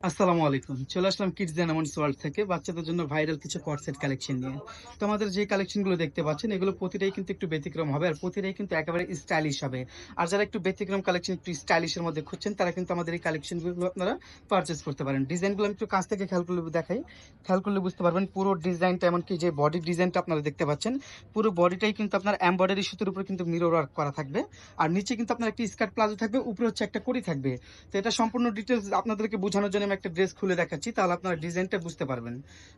আসসালামু আলাইকুম। চলে আসলাম কিডস ডায়নামন্ডস ওয়ার্ল্ড থেকে বাচ্চাদের জন্য ভাইরাল কিছু কর্ড সেট কালেকশন নিয়ে। তো আমাদের যে কালেকশন গুলো দেখতে পাচ্ছেন এগুলো প্রতিটাই কিন্তু একটু ব্যতিক্রম হবে আর প্রতিটাই কিন্তু একেবারে স্টাইলিশ হবে। আর যারা একটু ব্যতিক্রম কালেকশন একটু স্টাইলিশ এর মধ্যে খুঁজছেন তারা কিন্তু আমাদের এই কালেকশন গুলো আপনারা পারচেজ করতে পারেন। ডিজাইন গুলো আমি একটু কাছ থেকে খেয়াল করলে দেখাই। খেয়াল করলে বুঝতে পারবেন পুরো ডিজাইনটা এমনকি যে বডি ডিজাইনটা আপনারা দেখতে পাচ্ছেন পুরো বডিটাই কিন্তু আপনার এমব্রয়ডারি সুতোর উপর কিন্তু মিরর ওয়ার্ক করা থাকবে। আর নিচে কিন্তু আপনার একটি স্কার্ট প্লাজো থাকবে, উপরে হচ্ছে একটা কড়ি থাকবে। তো এটা সম্পূর্ণ ডিটেইলস আপনাদেরকে বোঝানোর জন্য আমি একটা ড্রেস খুলে দেখাচ্ছি, তাহলে আপনারা ডিজাইনটা বুঝতে পারবেন।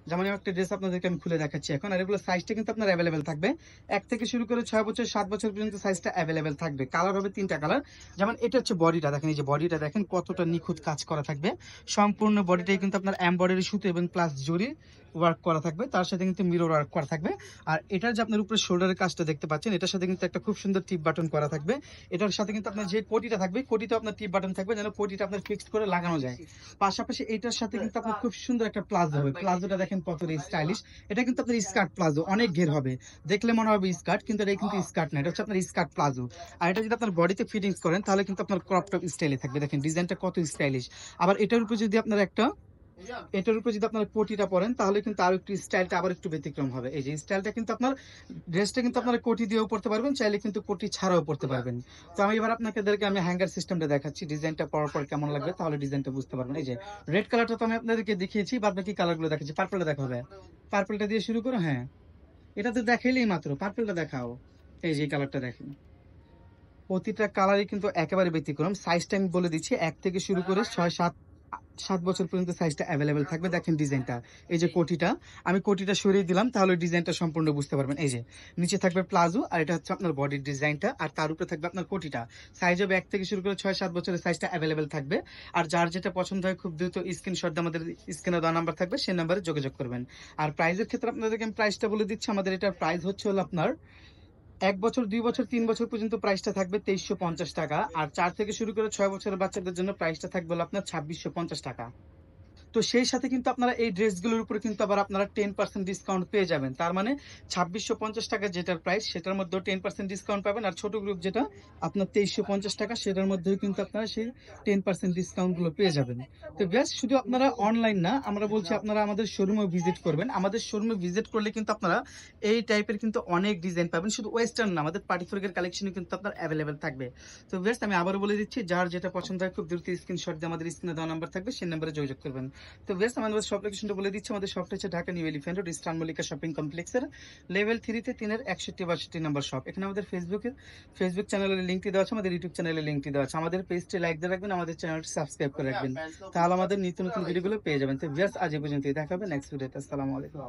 যেমন আমি একটা ড্রেস আপনাদেরকে আমি খুলে দেখাচ্ছি এখন। আর এগুলো সাইজটা কিন্তু আপনার অ্যাভেলেবেল থাকবে। ১ থেকে শুরু করে ৬ বছর ৭ বছর পর্যন্ত সাইজটা অ্যাভেলেবেল থাকবে। কালার হবে ৩ টা কালার। যেমন এটা হচ্ছে বডিটা দেখেন, এই যে বডিটা দেখেন কতটা নিখুঁত কাজ করা থাকবে। সম্পূর্ণ বডিটাই কিন্তু আপনার এমব্রয়ডারি সুতো এবং প্লাস জরি ওয়ার্ক করা থাকবে। তার সাথে কিন্তু মিরর ওয়ার্ক করা থাকবে। আর এটার যে আপনার উপরে শোল্ডারের কাজটা দেখতে পাচ্ছেন, এটার সাথে কিন্তু একটা খুব সুন্দর টিপ বাটন করা থাকবে। এটার সাথে কিন্তু আপনার যে কোটিটা থাকবে, কোটিতে আপনার টিপ বাটন থাকবে যেন কোটিটা আপনার ফিক্সড করে লাগানো যায়। পাশাপাশি এইটার সাথে কিন্তু আপনার খুব সুন্দর একটা প্লাজো হবে। প্লাজোটা দেখেন কতটা স্টাইলিশ। এটা কিন্তু আপনার স্কার্ট প্লাজো, অনেক ঘের হবে। দেখলে মনে হবে স্কার্ট, কিন্তু এটা কিন্তু স্কার্ট না, এটা হচ্ছে আপনার স্কার্ট প্লাজো। আর এটা যদি আপনার বডিতে ফিটিংস করেন তাহলে কিন্তু আপনার ক্রপ টপ স্টাইলে থাকবে। দেখেন ডিজাইনটা কত স্টাইলিশ। আবার এটার উপর যদি আপনার একটা এটার উপরে যদি আপনারা কোটিটা পরেন তাহলে কিন্তু আরো একটু স্টাইলটা আবার একটু ব্যতিক্রম হবে। এই যে স্টাইলটা কিন্তু আপনার ড্রেসটা কিন্তু আপনারা কোটি দিয়েও পড়তে পারবেন, চাইলে কিন্তু কোটি ছাড়াও পড়তে পারবেন। তো আমি এবার আপনাদেরকে আমি হ্যাঙ্গার সিস্টেমটা দেখাচ্ছি, ডিজাইনটা পরার পর কেমন লাগবে তাহলে ডিজাইনটা বুঝতে পারবেন। এই যে রেড কালারটা তো আমি আপনাদেরকে দেখিয়েছি, বাদ বাকি কালারগুলো দেখাচ্ছি। পার্পলটা দেখা হবে, পার্পলটা দিয়ে শুরু করো। হ্যাঁ, এটা তো দেখাইলেই মাত্র, পার্পলটা দেখাও। এই যে কালারটা দেখেন, প্রতিটা কালারই কিন্তু একেবারে ব্যতিক্রম। সাইজটা আমি বলে দিচ্ছি, ১ থেকে শুরু করে ৬, ৭ বছর পর্যন্ত সাইজটা এভেলেবেল থাকবে। দেখেন ডিজাইনটা, এই যে কোটিটা, আমি কোটিটা সরিয়ে দিলাম তাহলে ডিজাইনটা সম্পূর্ণ বুঝতে পারবেন। এই যে নিচে থাকবে প্লাজো, আর এটা হচ্ছে আপনার বডির ডিজাইনটা, আর তার উপরে থাকবে আপনার কোটিটা। সাইজ হবে ১ থেকে শুরু করে ৬, ৭ বছরের সাইজটা এভেলেবেল থাকবে। আর যার যেটা পছন্দ হয় খুব দ্রুত স্ক্রিনশট দিয়ে আমাদের স্ক্রিনে দেওয়া নাম্বার থাকবে, সেই নাম্বারে যোগাযোগ করবেন। আর প্রাইজের ক্ষেত্রে আপনাদেরকে আমি প্রাইসটা বলে দিচ্ছি। আমাদের এটার প্রাইস হচ্ছে হলো আপনার ১ বছর, ২ বছর, ৩ বছর পর্যন্ত প্রাইসটা থাকবে ৳২৩৫০ টাকা। আর ৪ থেকে শুরু করে ৬ বছরের বাচ্চাদের জন্য প্রাইসটা থাকবে হলো আপনার ৳২৬৫০ টাকা। তো সেই সাথে কিন্তু আপনারা এই ড্রেসগুলোর উপরে কিন্তু আবার আপনারা 10% ডিসকাউন্ট পেয়ে যাবেন। তার মানে ৳২৬৫০ যেটার প্রাইস সেটার মধ্যেও 10% ডিসকাউন্ট পাবেন। আর ছোট গ্রুপ যেটা আপনার ৳২৩৫০ সেটার মধ্যেও কিন্তু আপনারা সেই 10% ডিসকাউন্ট গুলো পেয়ে যাবেন। তো ব্যাস, শুধু আপনারা অনলাইন না, আমরা বলছি আপনারা আমাদের শোরুমেও ভিজিট করবেন। আমাদের শোরুমে ভিজিট করলে কিন্তু আপনারা এই টাইপের কিন্তু অনেক ডিজাইন পাবেন। শুধু ওয়েস্টার্ন না, আমাদের পার্টি ফ্রকের কালেকশনও কিন্তু আপনার এভেলেবেল থাকবে। তো ব্যাস, আমি আবারও বলে দিচ্ছি, যার যেটা পছন্দ হয় খুব দ্রুত স্ক্রিনশট দিয়ে আমাদের স্ক্রিনে দেওয়া নাম্বার থাকবে, সেই নাম্বারে যোগাযোগ করবেন। তো বেশ, আমাদের শপ লোকেশনটা বলে দিচ্ছি। আমাদের শপটা হচ্ছে Dhaka new elephant road, eastern Mallika shopping কমপ্লেক্সের লেভেল 3 তে 3 এর 61-62 নম্বর শপ। এখানে আমাদের ফেসবুক চ্যানেলের লিঙ্কটি দেওয়া আছে, আমাদের ইউটিউব চ্যানেলের লিঙ্কটি দেওয়া আছে। আমাদের পেজটি লাইক দিয়ে রাখবেন, আমাদের চ্যানেলটি সাবস্ক্রাইব করে রাখবেন। তাহলে আমাদের নিত্য নতুন ভিডিওগুলো পেয়ে যাবেন। তো বেশ, আজ এই পর্যন্তই, দেখা হবে নেক্সট ভিডিওতে। আসসালামু আলাইকুম।